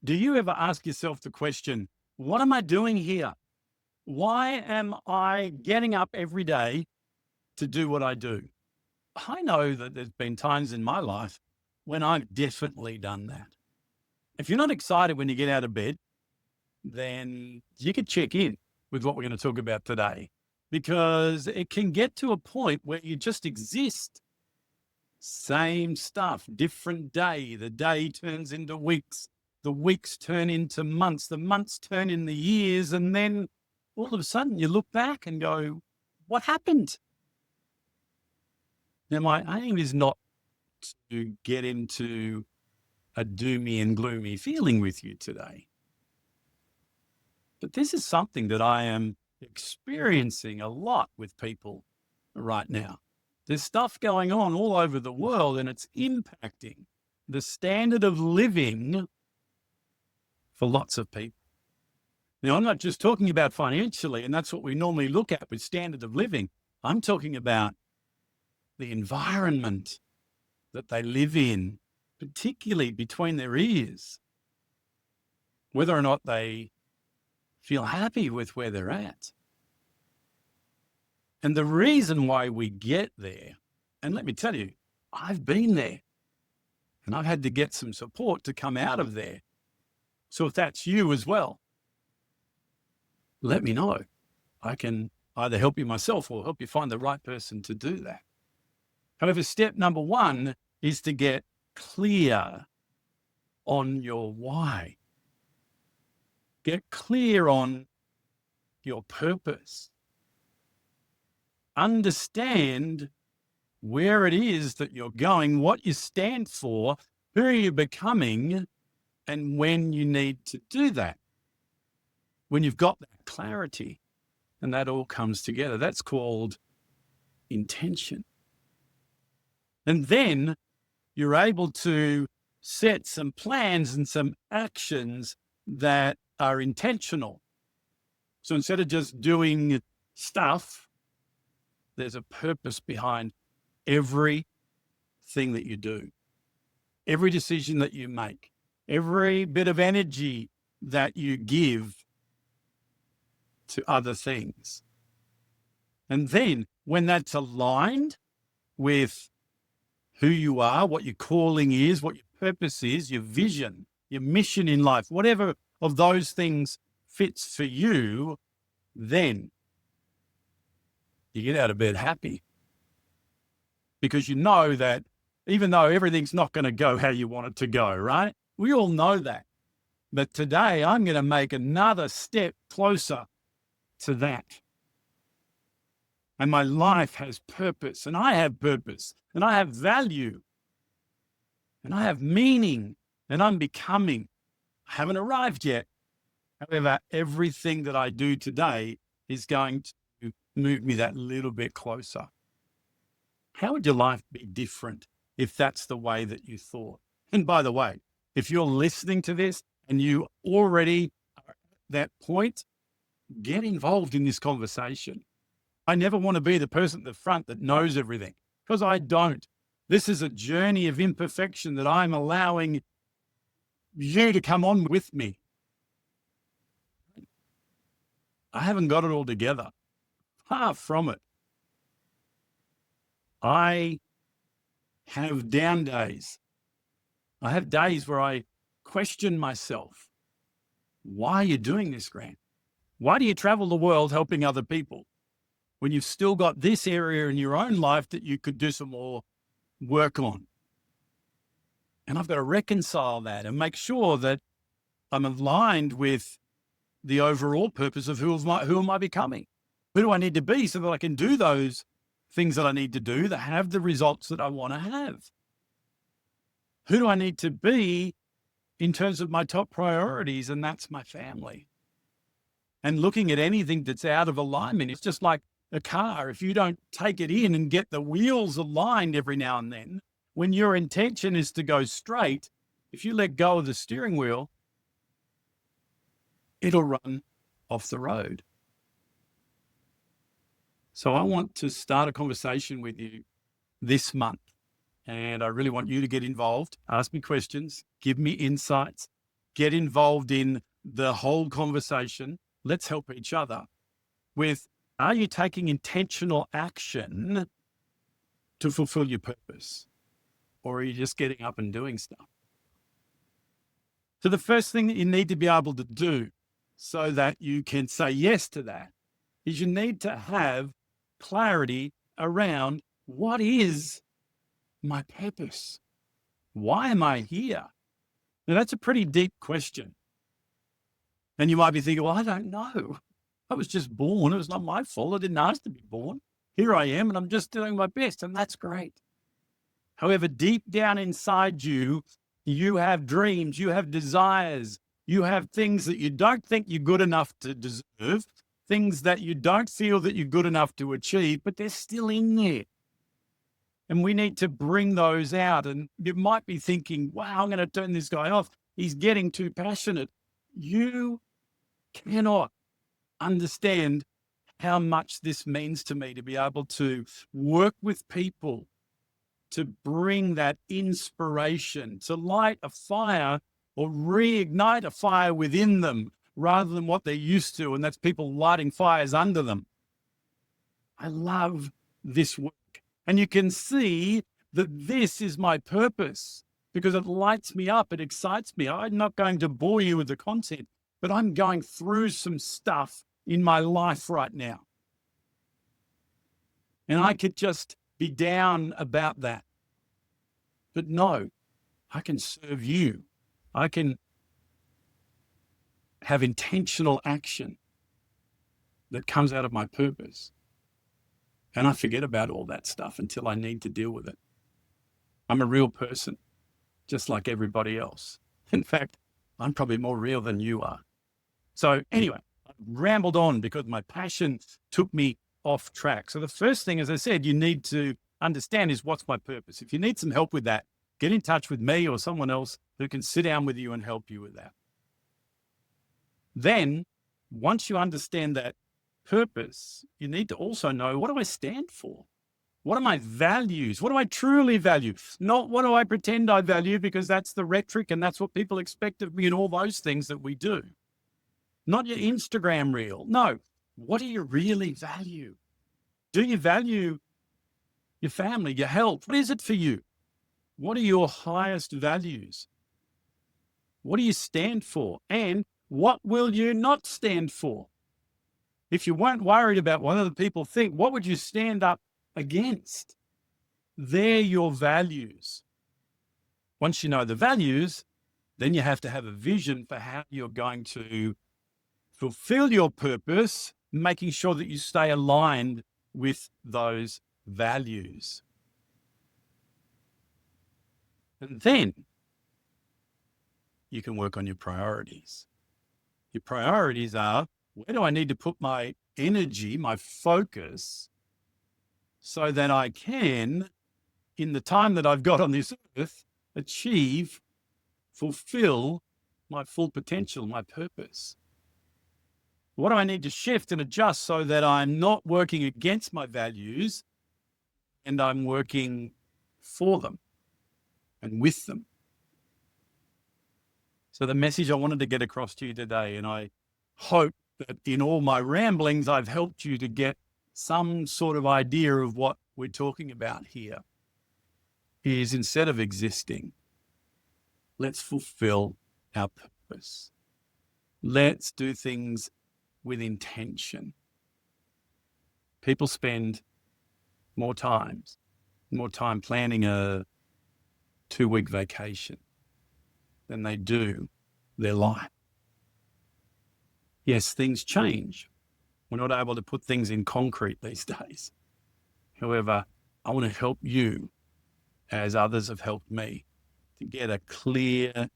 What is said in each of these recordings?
Do you ever ask yourself the question, what am I doing here? Why am I getting up every day to do what I do? I know that there's been times in my life when I've definitely done that. If you're not excited when you get out of bed, then you could check in with what we're going to talk about today because it can get to a point where you just exist. Same stuff, different day. The day turns into weeks. The weeks turn into months. The months turn into years. And then all of a sudden you look back and go, what happened? Now, my aim is not to get into a doomy and gloomy feeling with you today. But this is something that I am experiencing a lot with people right now. There's stuff going on all over the world and it's impacting the standard of living for lots of people. Now, I'm not just talking about financially, and that's what we normally look at with standard of living. I'm talking about the environment that they live in, particularly between their ears, whether or not they feel happy with where they're at. And the reason why we get there, and let me tell you, I've been there and I've had to get some support to come out of there. So if that's you as well, let me know. I can either help you myself or help you find the right person to do that. However, step number one is to get clear on your why. Get clear on your purpose. Understand where it is that you're going, what you stand for, who you're becoming, and when you need to do that. When you've got that clarity and that all comes together, that's called intention. And then you're able to set some plans and some actions that are intentional. So instead of just doing stuff, there's a purpose behind everything that you do, every decision that you make, every bit of energy that you give to other things. And then when that's aligned with who you are, what your calling is, what your purpose is, your vision, your mission in life, whatever of those things fits for you, then you get out of bed happy because you know that even though everything's not going to go how you want it to go, right? We all know that. But today I'm going to make another step closer to that. And my life has purpose, and I have purpose, and I have value, and I have meaning, and I'm becoming. I haven't arrived yet. However, everything that I do today is going to move me that little bit closer. How would your life be different if that's the way that you thought? And by the way, if you're listening to this and you already are at that point, get involved in this conversation. I never want to be the person at the front that knows everything because I don't. This is a journey of imperfection that I'm allowing you to come on with me. I haven't got it all together. Far from it. I have down days. I have days where I question myself. Why are you doing this, Grant? Why do you travel the world helping other people when you've still got this area in your own life that you could do some more work on? And I've got to reconcile that and make sure that I'm aligned with the overall purpose of who am I becoming? Who do I need to be so that I can do those things that I need to do that have the results that I want to have? Who do I need to be in terms of my top priorities? And that's my family. And looking at anything that's out of alignment, it's just like a car. If you don't take it in and get the wheels aligned every now and then, when your intention is to go straight, if you let go of the steering wheel, it'll run off the road. So I want to start a conversation with you this month, and I really want you to get involved, ask me questions, give me insights, get involved in the whole conversation. Let's help each other with, are you taking intentional action to fulfill your purpose? Or are you just getting up and doing stuff? So the first thing that you need to be able to do so that you can say yes to that is you need to have clarity around, what is my purpose? Why am I here? Now, that's a pretty deep question. And you might be thinking, well, I don't know. I was just born. It was not my fault. I didn't ask to be born. Here I am, and I'm just doing my best, and that's great. However, deep down inside you, you have dreams, you have desires, you have things that you don't think you're good enough to deserve, things that you don't feel that you're good enough to achieve, but they're still in there. And we need to bring those out. And you might be thinking, wow, I'm going to turn this guy off. He's getting too passionate. You cannot understand how much this means to me to be able to work with people, to bring that inspiration, to light a fire or reignite a fire within them rather than what they're used to, and that's people lighting fires under them. I love this work. And you can see that this is my purpose because it lights me up, it excites me. I'm not going to bore you with the content, but I'm going through some stuff in my life right now. And I could just be down about that. But no, I can serve you. I can have intentional action that comes out of my purpose. And I forget about all that stuff until I need to deal with it. I'm a real person, just like everybody else. In fact, I'm probably more real than you are. So anyway, I rambled on because my passion took me off track. So the first thing, as I said, you need to understand is, what's my purpose? If you need some help with that, get in touch with me or someone else who can sit down with you and help you with that. Then, once you understand that purpose, you need to also know, what do I stand for? What are my values? What do I truly value? Not what do I pretend I value, because that's the rhetoric and that's what people expect of me and all those things that we do. Not your Instagram reel. No. What do you really value? Do you value your family, your health? What is it for you? What are your highest values? What do you stand for? And what will you not stand for? If you weren't worried about what other people think, what would you stand up against? They're your values. Once you know the values, then you have to have a vision for how you're going to fulfill your purpose, making sure that you stay aligned with those values. And then you can work on your priorities. Your priorities are, where do I need to put my energy, my focus, so that I can, in the time that I've got on this earth, achieve, fulfill my full potential, my purpose? What do I need to shift and adjust so that I'm not working against my values and I'm working for them and with them? So the message I wanted to get across to you today, and I hope that in all my ramblings, I've helped you to get some sort of idea of what we're talking about here, is instead of existing, let's fulfill our purpose. Let's do things with intention. People spend more time planning a 2-week vacation than they do their life. Yes, things change. We're not able to put things in concrete these days. However, I want to help you, as others have helped me, to get a clear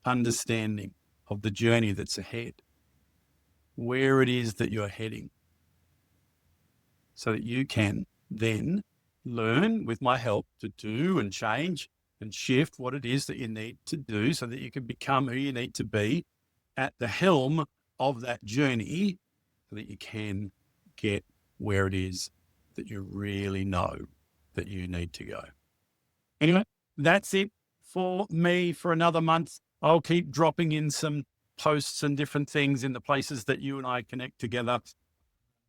understanding of the journey that's ahead, where it is that you're heading, so that you can then learn with my help to do and change and shift what it is that you need to do so that you can become who you need to be at the helm of that journey, so that you can get where it is that you really know that you need to go. Anyway, that's it for me for another month I'll keep dropping in some posts and different things in the places that you and I connect together,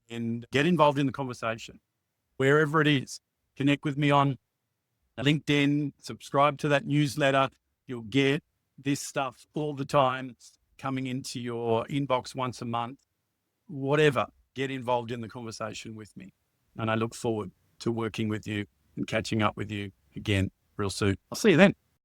and get involved in the conversation wherever it is. Connect with me on LinkedIn, subscribe to that newsletter. You'll get this stuff all the time coming into your inbox once a month. Whatever, get involved in the conversation with me. And I look forward to working with you and catching up with you again real soon. I'll see you then.